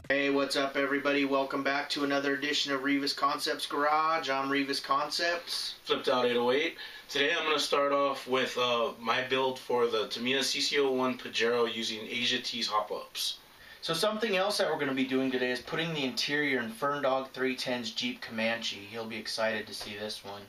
Hey, what's up everybody? Welcome back to another edition of Revis Concepts Garage. I'm Revis Concepts. Flipped out 808. Today I'm going to start off with my build for the Tamiya CC01 Pajero using Asia T's hop-ups. So something else that we're going to be doing today is putting the interior in Ferndog 310's Jeep Comanche. He'll be excited to see this one.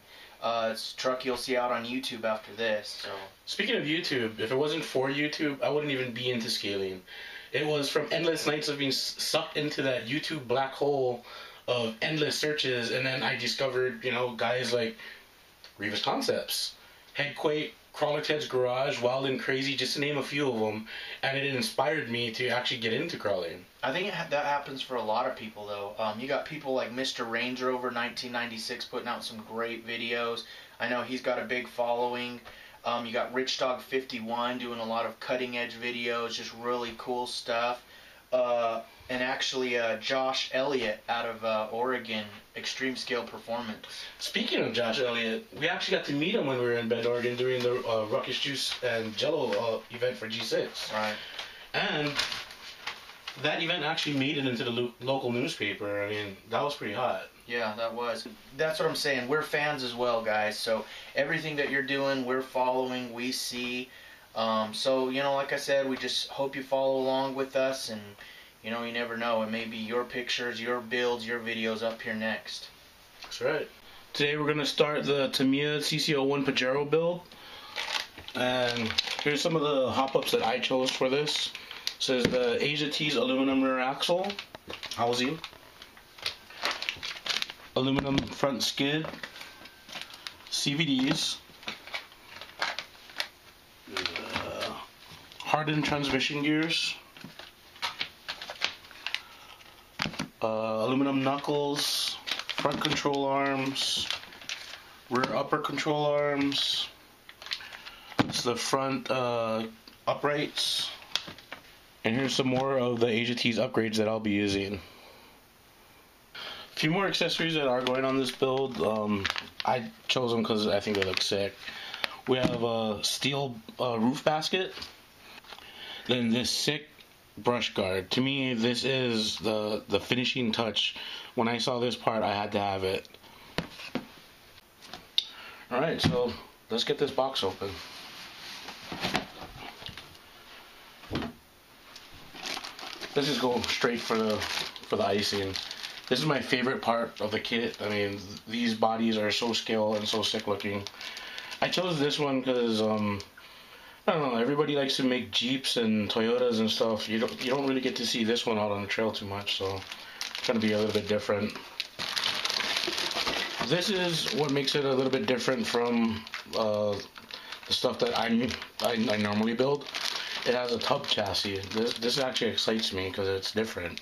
It's a truck you'll see out on YouTube after this. So speaking of YouTube, if it wasn't for YouTube, I wouldn't even be into scaling. It was from endless nights of being sucked into that YouTube black hole of endless searches, and then I discovered, you know, guys like Revis Concepts, Headquake, Crawler Ted's Garage, Wild and Crazy, just to name a few of them, and it inspired me to actually get into crawling. I think that happens for a lot of people, though. You got people like Mr. Range Rover 1996 putting out some great videos. I know he's got a big following. You got Rich Dog 51 doing a lot of cutting edge videos, just really cool stuff. And actually Josh Elliott out of Oregon, Extreme Scale Performance. Speaking of Josh Elliott, we actually got to meet him when we were in Bend, Oregon during the Ruckus Juice and Jello event for G6. Right. And that event actually made it into the local newspaper. I mean, that was pretty hot. Yeah, that was. That's what I'm saying. We're fans as well, guys. So everything that you're doing, we're following, we see. So, you know, like I said, we just hope you follow along with us, and, you know, you never know. It may be your pictures, your builds, your videos up here next. That's right. Today we're going to start the Tamiya CC01 Pajero build. And here's some of the hop-ups that I chose for this. This is the Asia T's aluminum rear axle housing, aluminum front skid, CVDs, hardened transmission gears, aluminum knuckles, front control arms, rear upper control arms. It's the front uprights. And here's some more of the Asia T's upgrades that I'll be using. A few more accessories that are going on this build. I chose them because I think they look sick. We have a steel roof basket. Then this sick brush guard. To me, this is the finishing touch. When I saw this part, I had to have it. Alright, so let's get this box open. Let's just go straight for the icing. This is my favorite part of the kit. I mean, these bodies are so scale and so sick looking. I chose this one because I don't know, everybody likes to make Jeeps and Toyotas and stuff. You don't really get to see this one out on the trail too much, so it's gonna be a little bit different. This is what makes it a little bit different from the stuff that I normally build. It has a tub chassis. This actually excites me because it's different.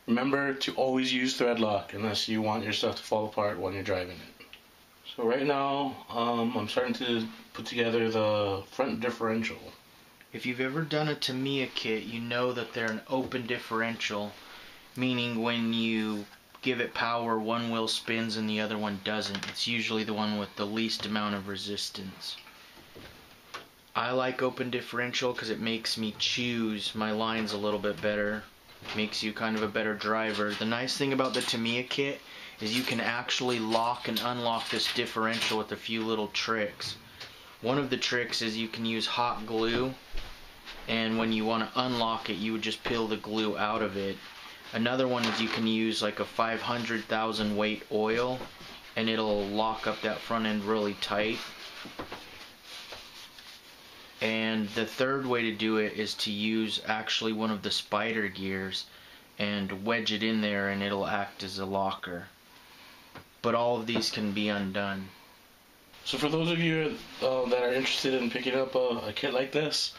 Remember to always use thread lock unless you want your stuff to fall apart when you're driving it. So right now, I'm starting to put together the front differential. If you've ever done a Tamiya kit, you know that they're an open differential, meaning when you give it power, one wheel spins and the other one doesn't. It's usually the one with the least amount of resistance. I like open differential because it makes me choose my lines a little bit better. Makes you kind of a better driver. The nice thing about the Tamiya kit is you can actually lock and unlock this differential with a few little tricks. One of the tricks is you can use hot glue, and when you want to unlock it, you would just peel the glue out of it. Another one is you can use like a 500,000 weight oil, and it'll lock up that front end really tight. And the third way to do it is to use actually one of the spider gears and wedge it in there, and it'll act as a locker. But all of these can be undone. So for those of you that are interested in picking up a kit like this,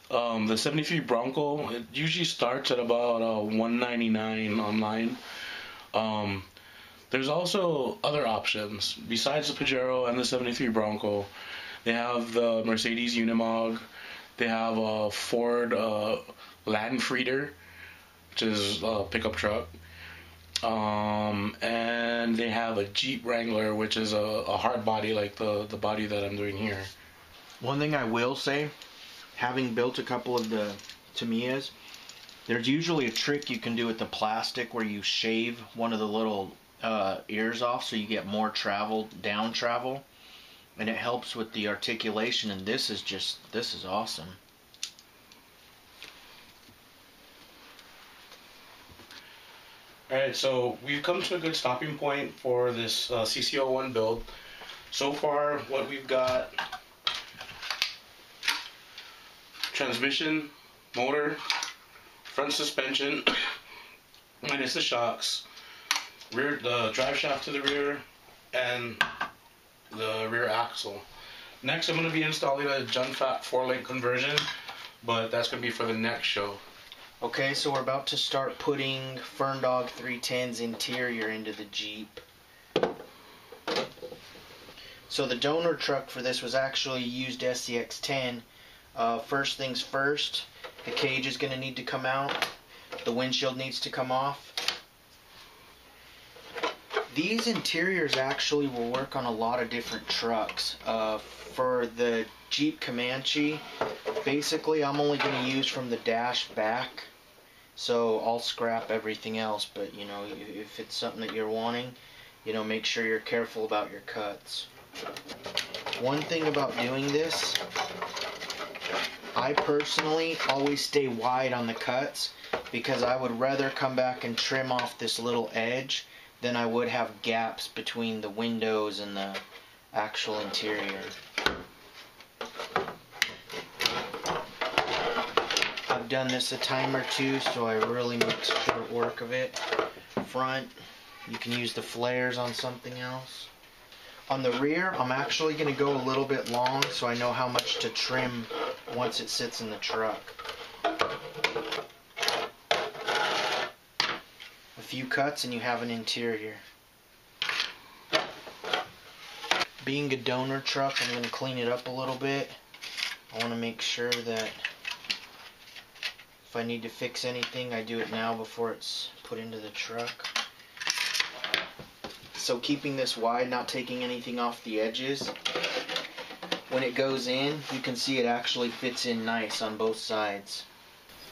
the 73 Bronco, it usually starts at about $199 online. There's also other options besides the Pajero and the 73 Bronco. They have the Mercedes Unimog. They have a Ford Landfrieder, which is a pickup truck. And they have a Jeep Wrangler, which is a hard body like the body that I'm doing here. One thing I will say, having built a couple of the Tamiyas. There's usually a trick you can do with the plastic where you shave one of the little ears off so you get more travel, down travel, and it helps with the articulation, and this is awesome. Alright, so we've come to a good stopping point for this CC01 build. So far, what we've got: transmission, motor, front suspension, minus the shocks, the drive shaft to the rear, and the rear axle. Next, I'm going to be installing a Junfat 4-link conversion, but that's going to be for the next show. Okay, so we're about to start putting Ferndog 310's interior into the Jeep. So the donor truck for this was actually used SCX-10. First things first, the cage is going to need to come out. The windshield needs to come off. These interiors actually will work on a lot of different trucks. For the Jeep Comanche, basically I'm only going to use from the dash back, so I'll scrap everything else. But you know, if it's something that you're wanting, you know, make sure you're careful about your cuts. One thing about doing this, I personally always stay wide on the cuts because I would rather come back and trim off this little edge than I would have gaps between the windows and the actual interior. I've done this a time or two, so I really make short work of it. Front, you can use the flares on something else. On the rear, I'm actually going to go a little bit long so I know how much to trim once it sits in the truck. A few cuts and you have an interior. Being a donor truck, I'm going to clean it up a little bit. I want to make sure that if I need to fix anything, I do it now before it's put into the truck. So keeping this wide, not taking anything off the edges. When it goes in, you can see it actually fits in nice on both sides.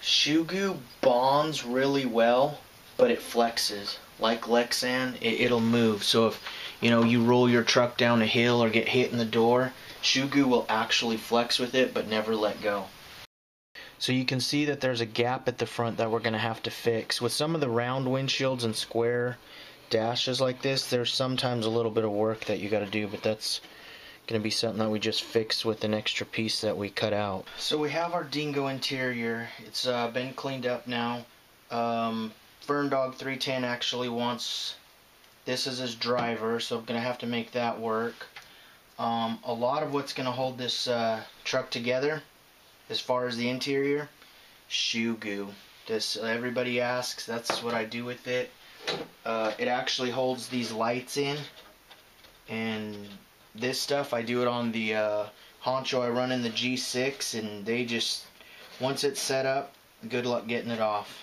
Shoe goo bonds really well, but it flexes. Like Lexan, it'll move. So if you roll your truck down a hill or get hit in the door, shoe goo will actually flex with it but never let go. So you can see that there's a gap at the front that we're going to have to fix. With some of the round windshields and square dashes like this, there's sometimes a little bit of work that you got to do, but that's going to be something that we just fix with an extra piece that we cut out. So we have our dingo interior. It's been cleaned up now. Ferndog 310 actually wants this as his driver, so I'm going to have to make that work. A lot of what's going to hold this truck together, as far as the interior, shoe goo. This everybody asks. That's what I do with it. It actually holds these lights in, and this stuff I do it on the honcho I run in the G6, and they just, once it's set up, good luck getting it off.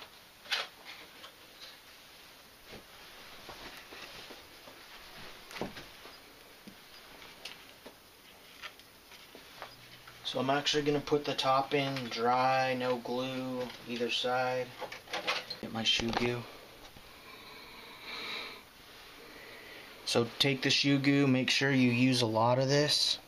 So I'm actually going to put the top in dry, no glue either side. Get my shoe goo. So take the shoe goo, make sure you use a lot of this.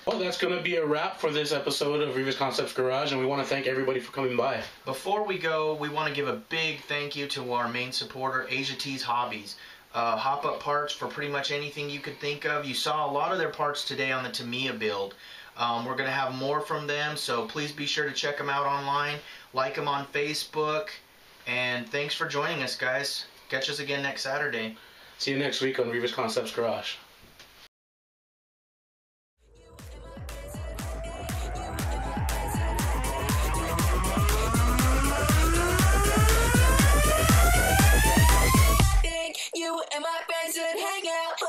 Well, that's going to be a wrap for this episode of Rivas Concepts Garage, and we want to thank everybody for coming by. Before we go, we want to give a big thank you to our main supporter, Asia T's Hobbies. Hop-up parts for pretty much anything you could think of. You saw a lot of their parts today on the Tamiya build. We're going to have more from them, so please be sure to check them out online. Like them on Facebook, and thanks for joining us, guys. Catch us again next Saturday. See you next week on Rivas Concepts Garage.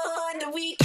on the weekend.